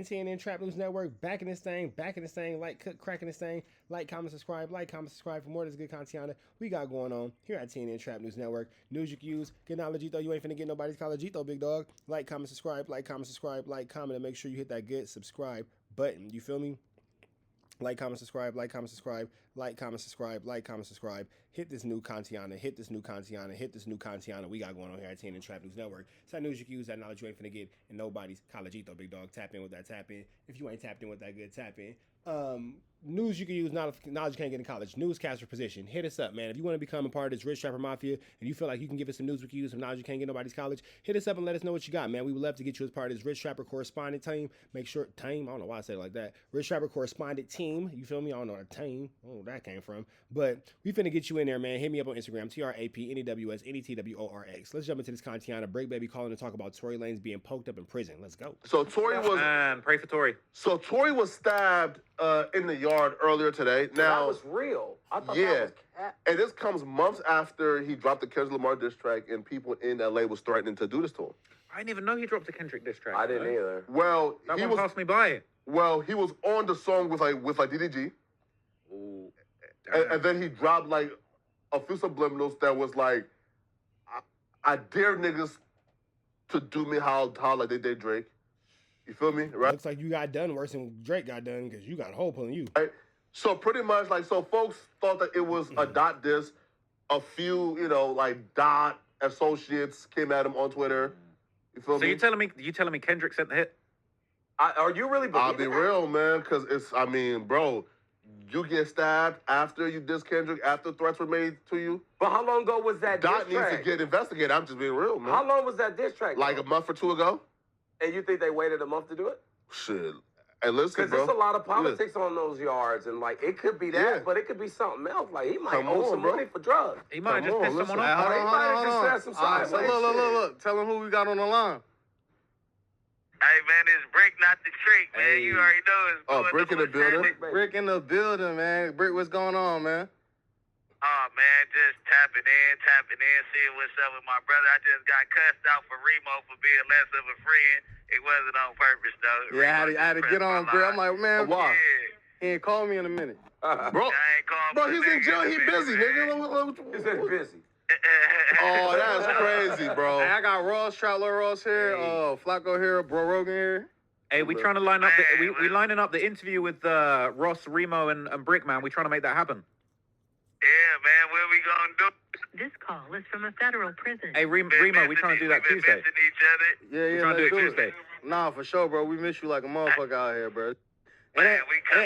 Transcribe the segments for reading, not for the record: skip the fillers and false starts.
TNN TrapToons Network, back in this thing, like, cook, cracking this thing, like, comment, subscribe for more of this good content we got going on here at TNN TrapToons Network. News you can use, good knowledge, though. You ain't finna get nobody's college, though, big dog. Like, comment, subscribe, and make sure you hit that good subscribe button. You feel me? Like, comment, subscribe. Hit this new content. We got going on here at TNN TrapToons Network. It's that news you can use, that knowledge you ain't finna get in nobody's collegito, big dog. Tap in with that, tap in. If you ain't tapped in with that, good, tap in. News you can use, knowledge you can't get in college. Newscaster position. Hit us up, man. If you want to become a part of this Ricc Rapper Mafia and you feel like you can give us some news we can use, some knowledge you can't get nobody's college, hit us up and let us know what you got, man. We would love to get you as part of this Ricc Rapper correspondent team. Make sure, team, I don't know why I say it like that. Ricc Rapper correspondent team. You feel me? I don't know what a team. I don't know where that came from. But we finna get you in there, man. Hit me up on Instagram, TRAPNEWSNETWORX. Let's jump into this content. Bricc Baby calling to talk about Tory Lanez being poked up in prison. Let's go. So Tory was... pray for Tory. So Tory was stabbed in the yard earlier today. Now that was real. I thought yeah, that was cat. And this comes months after he dropped the Kendrick Lamar diss track, and people in LA was threatening to do this to him. I didn't even know he dropped a Kendrick diss track. I didn't either. Well, that one passed me by. Well, he was on the song with DDG. Ooh, and then he dropped like a few subliminals that was like, I dare niggas to do me how like they did Drake. You feel me? Right? Looks like you got done worse than Drake got done because you got a hole pulling you. Right? So pretty much so folks thought that it was a dot diss. A few, dot associates came at him on Twitter. You feel me? So you telling me Kendrick sent the hit? Are you really believing I'll be real, man, because bro, you get stabbed after you diss Kendrick, after threats were made to you. But how long ago was that Dot diss track? needs to get investigated. I'm just being real, man. How long was that diss track? Like a month or two ago. And you think they waited a month to do it? Shit. Hey, listen, bro. Because there's a lot of politics on those yards, and it could be that, but it could be something else. Like he might owe some money for drugs. He might have just pissed someone off. He might have just said some sideways shit. Look. Tell him who we got on the line. Hey, man, it's Bricc, not the trick, man. You already know it's going Bricc in the building. Bricc in the building, man. Bricc, what's going on, man? Oh, man, just tapping in, seeing what's up with my brother. I just got cussed out for Remo for being less of a friend. It wasn't on purpose, though. Yeah, I had to get on, Bricc. I'm like, man, why? Yeah. He ain't called me in a minute. Bro, he's in jail. He busy, nigga. He said busy. Oh, that's crazy, bro. Hey, I got Ross, Troutler Ross here, Flacco here, Bro Rogan here. Hey, we trying to line up. We lining up the interview with Ross, Remo, and Bricc, man. We trying to make that happen. Yeah, man, what we gonna do? This call is from a federal prison. Hey, Remo, we trying to do that Tuesday. Yeah, trying to do it Tuesday. Nah, for sure, bro. We miss you like a motherfucker out here, bro. Man,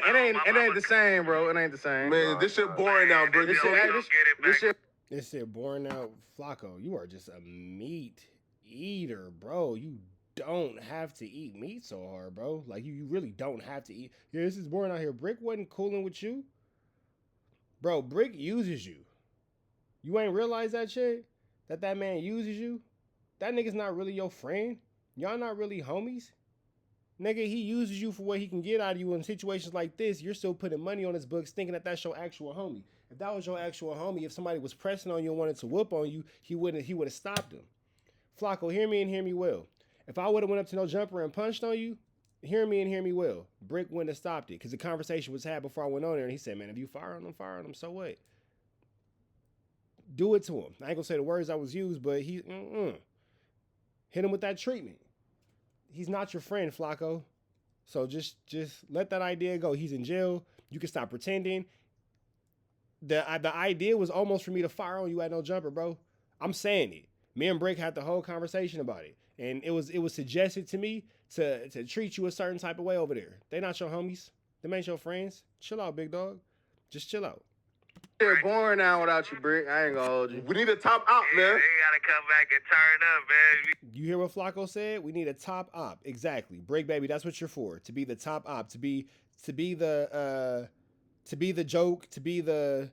It ain't the same, bro. It ain't the same. Man, this shit boring now, bro. This shit boring out. Flacco, you are just a meat eater, bro. You don't have to eat meat so hard, bro. Like, you really don't have to eat. Yeah, this is boring out here. Bricc wasn't cooling with you. Bro, Bricc uses you. You ain't realize that shit? That man uses you? That nigga's not really your friend. Y'all not really homies. Nigga, he uses you for what he can get out of you in situations like this. You're still putting money on his books thinking that that's your actual homie. If that was your actual homie, if somebody was pressing on you and wanted to whoop on you, he would have stopped him. Flacco, hear me and hear me well. If I would have went up to No Jumper and punched on you, hear me and hear me well. Bricc wouldn't have stopped it because the conversation was had before I went on there, and he said, man, if you fire on him, so what? Do it to him. I ain't gonna say the words I was used, but hit him with that treatment. He's not your friend, Flacco. So just let that idea go. He's in jail. You can stop pretending. The idea was almost for me to fire on you at No Jumper, bro. I'm saying it. Me and Bricc had the whole conversation about it. And it was suggested to me to treat you a certain type of way over there. They not your homies. They ain't your friends. Chill out, big dog. Just chill out. They're boring now without you, Bricc. I ain't gonna hold you. We need a top out, man. They gotta come back and turn up, man. You hear what Flacco said? We need a top op. Exactly. Bricc Baby, that's what you're for. To be the top op. To be the joke, to be the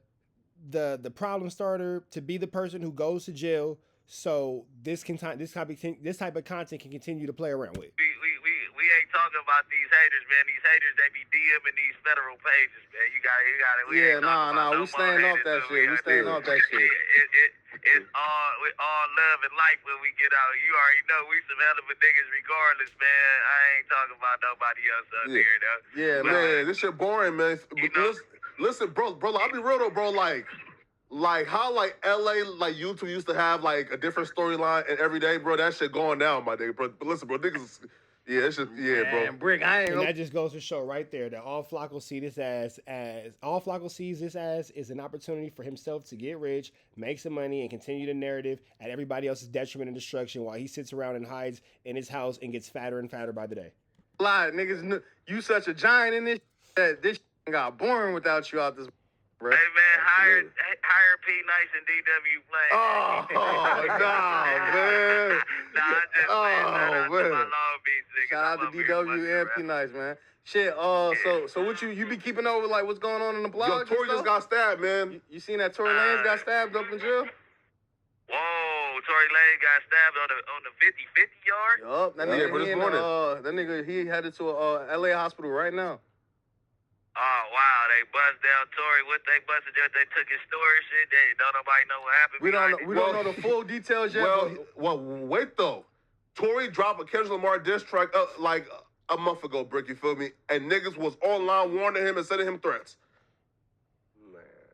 problem starter, to be the person who goes to jail. So this type of content can continue to play around with. We ain't talking about these haters, man. These haters, they be DMing these federal pages, man. You got it. We staying off that shit. It's all love and life when we get out. You already know we some hell of a niggas regardless, man. I ain't talking about nobody else out there, though. Yeah, But, man, this shit boring, man. You know? Listen, bro, I'll be real though, bro. Like how like LA, like YouTube used to have like a different storyline and every day, bro. That shit going down, my nigga. But listen, bro, niggas, yeah, that shit, yeah, bro. Man, Bricc, I ain't And gonna... that just goes to show right there that all Flacco sees this as is an opportunity for himself to get rich, make some money, and continue the narrative at everybody else's detriment and destruction while he sits around and hides in his house and gets fatter and fatter by the day. Lie, niggas, you such a giant in this that this got boring without you out this, bro. Hey, man, hire P. Nice and DW Play. Oh, nah, man. Nah, I'm just saying. Shout out to my Long Beach niggas. Shout out to DW and P Nice, man. Shit, so what you be keeping over like what's going on in the blog? Yo, Tory just got stabbed, man. You seen that Tory Lanez got stabbed up in jail? Whoa, Tory Lanez got stabbed on the 50-50 yard? Yup, that Yeah, nigga, but this morning. that nigga, he headed to a LA hospital right now. Oh, wow, they bust down Tory. What they busted down, they took his story shit. They don't nobody know what happened. We don't Well, know the full details yet. Well, wait though. Tory dropped a Kendrick Lamar diss track like a month ago, Bricc. You feel me? And niggas was online warning him and sending him threats.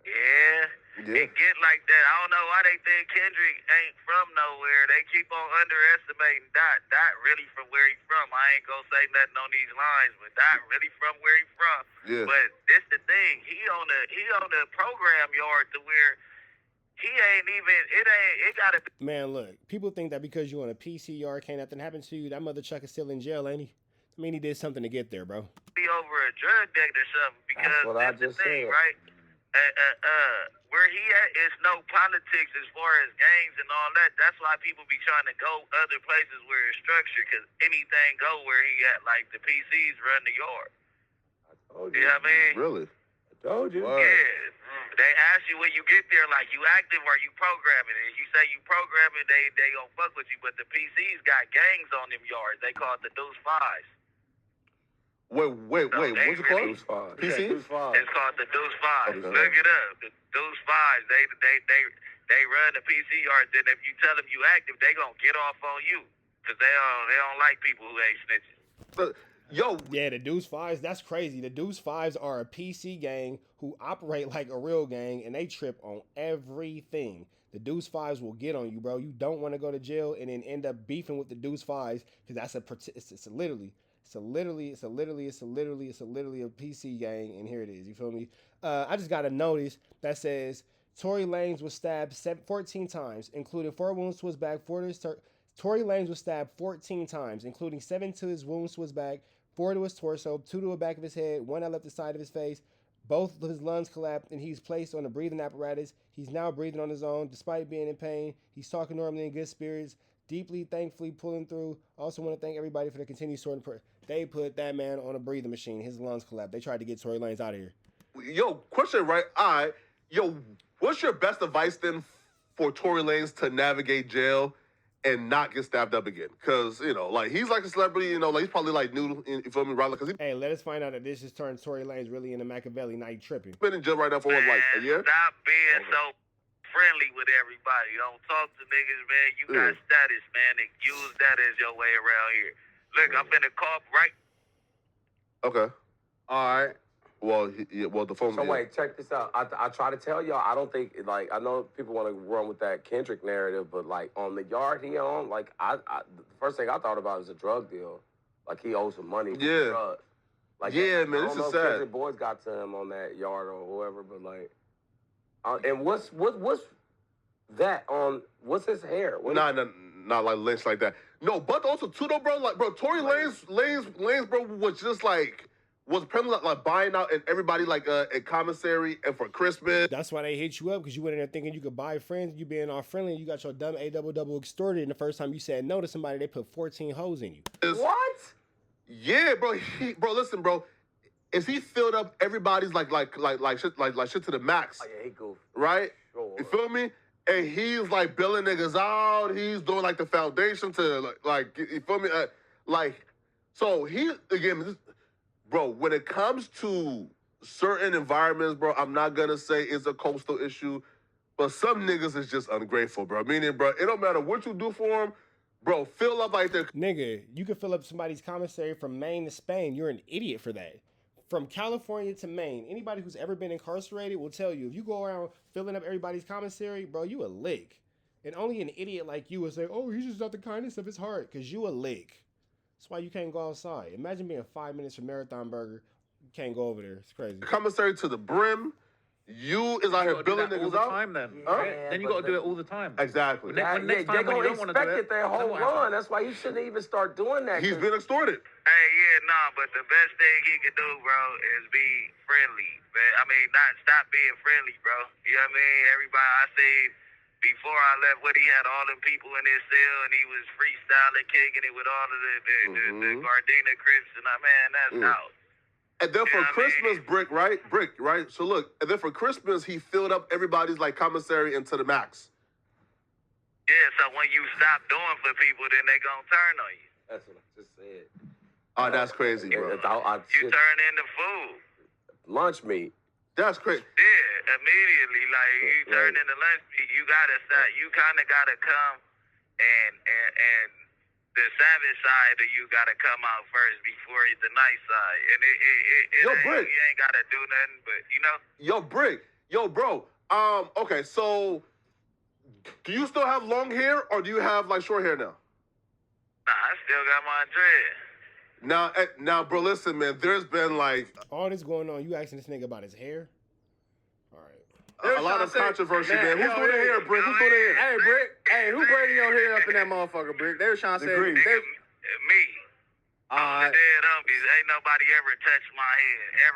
Yeah. It get like that. I don't know why they think Kendrick ain't from nowhere. They keep on underestimating Dot. Dot really from where he from. I ain't gonna say nothing on these lines, but Dot really from where he from. Yeah. But this the thing. He on the program yard to where he ain't even. It gotta be. Man, look, people think that because you on a PCR can't nothing happen to you. That mother chuck is still in jail, ain't he? I mean, he did something to get there, bro. Be over a drug debt or something because what I that's the just thing, said. right? Where he at is no politics as far as gangs and all that. That's why people be trying to go other places where it's structured, because anything go where he at. Like the PCs run the yard. Told You know what I mean? Really? I told you. Word. Yeah. They ask you when you get there, like, you active or you programming? And you say you programming, they gonna fuck with you. But the PCs got gangs on them yards. They call it the Deuce Fives. Wait, So what's they it called? Deuce Five. PC? Deuce Five. It's called the Deuce Fives. Okay. Look it up. The Deuce Fives. They run the PC yards. And if you tell them you active, they gonna get off on you, because they don't like people who ain't snitching. But, yo, Yeah, the Deuce Fives, that's crazy. The Deuce Fives are a PC gang who operate like a real gang, and they trip on everything. The Deuce Fives will get on you, bro. You don't want to go to jail and then end up beefing with the Deuce Fives, because that's it's literally a PC gang, and here it is. You feel me? I just got a notice that says Tory Lanez was stabbed 14 times, including 4 wounds to his back. Tory Lanez was stabbed 14 times, including 7 to his wounds to his back, 4 to his torso, 2 to the back of his head, 1 that left the side of his face. Both of his lungs collapsed, and he's placed on a breathing apparatus. He's now breathing on his own, despite being in pain. He's talking normally in good spirits. Deeply, thankfully pulling through. Also want to thank everybody for the continued support and prayer. They put that man on a breathing machine. His lungs collapsed. They tried to get Tory Lanez out of here. yo, question, right? Yo, what's your best advice then for Tory Lanez to navigate jail and not get stabbed up again? Because, you know, like, he's like a celebrity, you know, like, he's probably like new, you feel me, right? Because he's Hey, let us find out that this just turned Tory Lanez really into Machiavelli. Now he tripping. been in jail right now for what, like a year? Stop being so friendly with everybody. Don't talk to niggas, man. You got status, man, and use that as your way around here. Look, I'm finna call right. Okay. All right. Well, the phone. So wait, check this out. I try to tell y'all, I don't think, like, I know people want to run with that Kendrick narrative, but like on the yard he on, like the first thing I thought about was a drug deal. Like he owes some money for drugs. Like, yeah, man, this I don't know is if sad. Kendrick boys got to him on that yard or whoever, but like, and what's that on? What's his hair? Not like Lynch like that. No, but also too though, bro. Like, bro, Tory Lanez, bro, was just like was apparently like buying out and everybody like at commissary and for Christmas. That's why they hit you up, because you went in there thinking you could buy friends. You being all friendly, you got your dumb A double extorted. And the first time you said no to somebody, they put 14 hoes in you. What? Yeah, bro. Bro, listen, bro. Is he filled up everybody's like shit to the max? Oh yeah, he goofy. Right? Sure. You feel me? And he's like billing niggas out. He's doing like the foundation to like you feel me? So he again, bro. When it comes to certain environments, bro, I'm not gonna say it's a coastal issue, But some niggas is just ungrateful, bro. Meaning, bro, it don't matter what you do for them, bro. Fill up like they're Nigga, you can fill up somebody's commissary from Maine to Spain. You're an idiot for that. From California to Maine, anybody who's ever been incarcerated will tell you, if you go around filling up everybody's commissary, bro, you a lick. And only an idiot like you will say, oh, he's just not the kindness of his heart, because you a lick. That's why you can't go outside. Imagine being 5 minutes from Marathon Burger. You can't go over there. It's crazy. commissary to the brim. You is out here billing all niggas the out. time then. Huh? Then you got to do it all the time. Exactly. When next they're time when you gonna don't want to do expect it, it their then whole what happens? run. That's why you shouldn't even start doing that. He's 'cause been extorted. Hey, yeah, nah, but the best thing he can do, bro, is be friendly, man. I mean, not stop being friendly, bro. You know what I mean? Everybody I seen before I left, what he had all them people in his cell, and he was freestyling, kicking it with all of the Gardena Crips, and man, that's out. And then for Yeah, I Christmas, mean- Bricc, right? So look, and then for Christmas, he filled up everybody's like commissary into the max. Yeah, so when you stop doing for people, then they gonna turn on you. That's what I just said. Oh, that's crazy, bro. You turn into food. Lunch meat. That's crazy. Yeah, immediately, like you turn into lunch meat, you gotta start. You kind of gotta come and the savage side of you gotta come out first before the nice side, and Yo, ain't, Bricc. you ain't gotta do nothing, but you know. Yo, Bricc. Yo, bro. Okay, so do you still have long hair or do you have like short hair now? Nah, I still got my dread. Now, bro, listen, man. There's been like All this going on, you asking this nigga about his hair? All right. a lot of controversy, man. Who's yo, doing the hey, hair, Bricc? Who's doing the hair? Hey, Bricc. Hey, who braiding your hair up in that motherfucker, Bricc? They were trying to say. Degree. They, Me. On the dead homies, ain't nobody ever touched my head.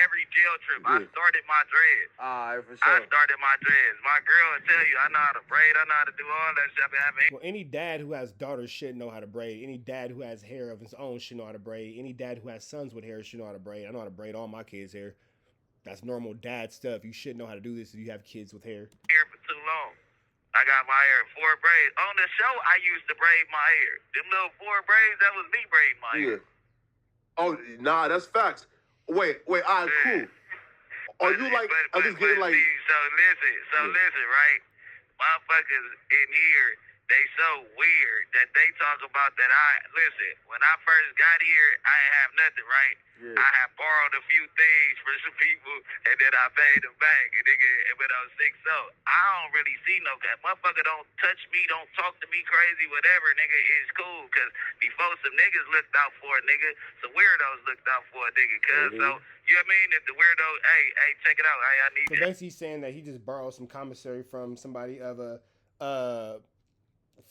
Every jail trip, I started my dreads. all right, for I sure. started my dreads. My girl will tell you, I know how to braid. I know how to do all that shit. I mean, Well, any dad who has daughters should know how to braid. Any dad who has hair of his own should know how to braid. Any dad who has sons with hair should know how to braid. I know how to braid all my kids' hair. That's normal dad stuff. You should know how to do this if you have kids with hair. hair for too long. I got my hair 4 braids. On the show, I used to braid my hair. Them little 4 braids, that was me braiding my hair. Oh, nah, that's facts. Wait, all right, cool. Are you like, I'm just getting like, See, so listen, right? Motherfuckers in here, they so weird that they talk about that. Listen, when I first got here, I ain't have nothing, right? Yeah. I had borrowed a few things for some people, and then I paid them back. And nigga, when I was 6 I don't really see no guy. Motherfucker don't touch me, don't talk to me crazy, whatever, nigga, it's cool. Cause before some niggas looked out for a nigga, some weirdos looked out for a nigga. Cause so, you know what I mean? If the weirdo, hey, check it out. Hey, I need So that. basically saying that he just borrowed some commissary from somebody of a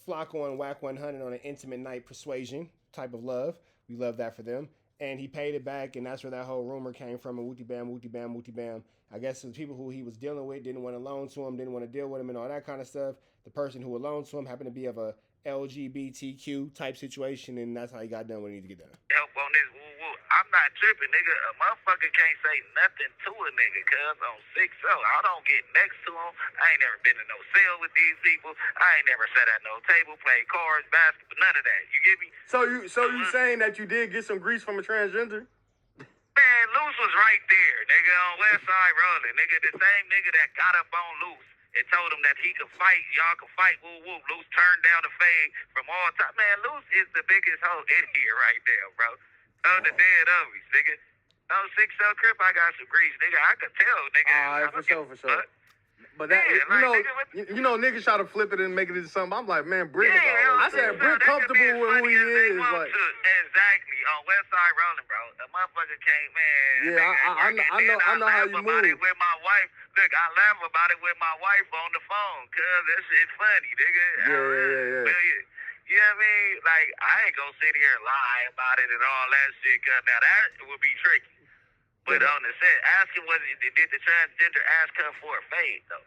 Flacco and Whack 100 on an intimate night persuasion type of love. We love that for them. And he paid it back, and that's where that whole rumor came from, and wooty bam, wooty bam, wooty bam. I guess the people who he was dealing with didn't want to loan to him, didn't want to deal with him and all that kind of stuff. The person who loaned to him happened to be of a LGBTQ type situation, and that's how he got done what he needed to get done. Help on this woo woo. I'm not tripping, nigga. A motherfucker can't say nothing to a nigga, cuz on 6 I don't get next to him. I ain't never been in no cell with these people. I ain't never sat at no table, played cards, basketball, none of that. You get me? So you saying that you did get some grease from a transgender? Man, Luce was right there, nigga, on West Side Rolling. Nigga, the same nigga that got up on Luce and told him that he could fight, y'all could fight, woo woo. Luce turned down the fade from all time. Man, Luce is the biggest hoe in here right there, bro. On the dead homies, nigga. On 6 Crip, I got some grease, nigga. I could tell, nigga. All right, for sure. But that, Yeah, like, you know, niggas try to flip it and make it into something. I'm like, man, Bricc. Yeah, I said Bricc comfortable with who he is. Like, exactly on West Side Rolling, bro. A motherfucker came, man. Yeah, I know how you about it move. with my wife. Look, I laugh about it with my wife on the phone, cause that shit funny, nigga. Yeah. You know what I mean? Like, I ain't gonna sit here and lie about it and all that shit. Cause now that would be tricky. But on the set, ask him did the transgender ask her for a fade though?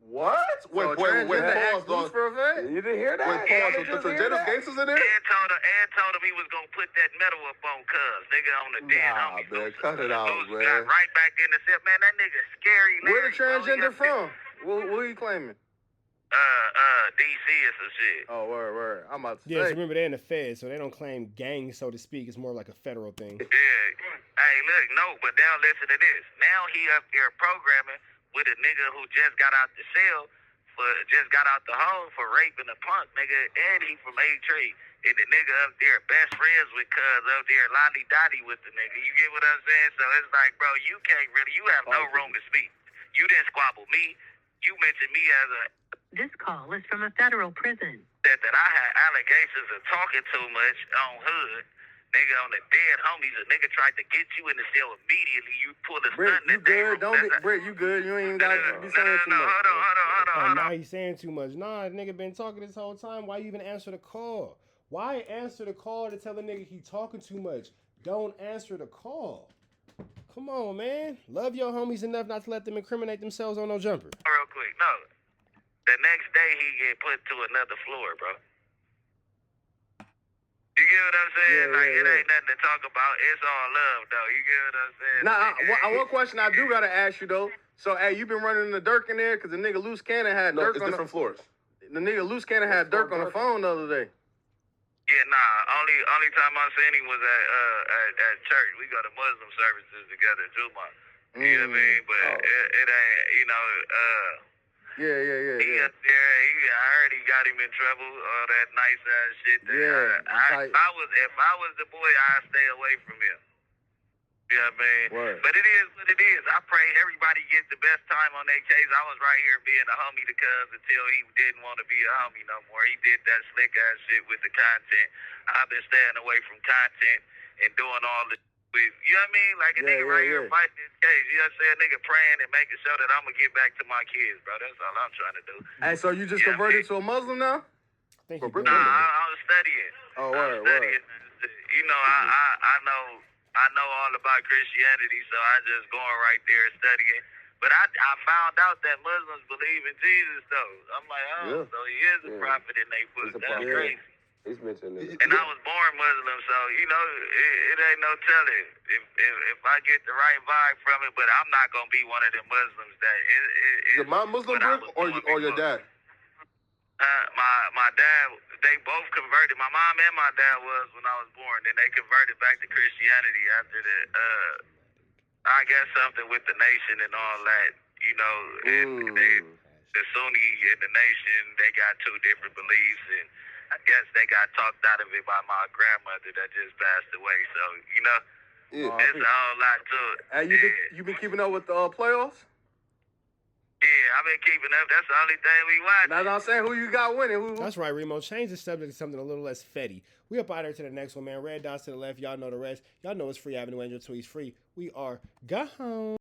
what? Wait, pause, dog. for a fact? You didn't hear that? Wait, pause. The transgender gangsters in there? And told him he was gonna put that metal up on cuz, nigga, on the dead Nah, homies. man, cut it out, Luce man. got right back in the set. Man, that nigga scary. Where Larry, the bro. transgender He from? What he claiming? DC or some shit. Oh, word. I'm about to Yeah, so say. remember they're in the Fed, so they don't claim gangs, so to speak. It's more like a federal thing. Yeah. Hey, look, no, but now listen to this. Now he up here programming with a nigga who just got out the cell just got out the hole for raping a punk nigga, and he from A-Trade. And the nigga up there best friends with cuz up there Lonnie Dottie with the nigga. You get what I'm saying? So it's like, bro, you have no room to speak. You didn't squabble me. You mentioned me as a This call is from a federal prison. that I had allegations of talking too much on hood. Nigga, on the dead homies, a nigga tried to get you in the cell immediately. You pulled a Bricc, stunt you good? Don't be Bricc, you good? You ain't even got to be saying too much. Hold on. Now he's saying too much. Nah, nigga been talking this whole time. Why you even answer the call? Why answer the call to tell the nigga he talking too much? Don't answer the call. Come on, man. Love your homies enough not to let them incriminate themselves on no jumper. Real quick, no. The next day he get put to another floor, bro. You get what I'm saying? It ain't nothing to talk about. It's all love, though. You get what I'm saying? Now, one question I do gotta ask you though. So, hey, you been running the Dirk in there because the nigga Luce Cannon had Dirk it's on different floors. the nigga Luce Cannon had Dirk on the phone the other day. Yeah, nah. Only time I seen him was at church. We go to Muslim services together too, man. You know what I mean? But it ain't, you know. He up there. I heard he got him in trouble. All that nice ass shit. If I was the boy, I'd stay away from him. You know what I mean? Word. But it is what it is. I pray everybody gets the best time on their case. I was right here being a homie to cuz until he didn't want to be a homie no more. He did that slick ass shit with the content. I've been staying away from content and doing all the with, you know what I mean? Like a nigga right here fighting this case. You know what I'm saying? Nigga praying and making sure that I'm going to get back to my kids, bro. That's all I'm trying to do. Hey, so you just converted to a Muslim now? I think But he Bricc good. I was studying. Oh, I was studying. You know, I know all about Christianity, so I just going right there studying. But I found out that Muslims believe in Jesus, though. I'm like, so he is a prophet in their book. That's crazy. He's mentioned it. And I was born Muslim, so you know it ain't no telling if I get the right vibe from it. But I'm not gonna be one of the Muslims that Your mom Muslim, Bricc, or your dad? My dad, they both converted. My mom and my dad was when I was born. Then they converted back to Christianity after the I guess something with the nation and all that. You know, and the Sunni and the nation, they got two different beliefs, and I guess they got talked out of it by my grandmother that just passed away. So, you know, it's a whole lot to it. Hey, you been keeping up with the playoffs? Yeah, I've been keeping up. That's the only thing we watch. That's what I'm saying. Who you got winning? That's right, Remo. Change the subject to something a little less fetty. We up out here to the next one, man. Red dots to the left. Y'all know the rest. Y'all know it's free Avenue Angel Tweets free. We are gone.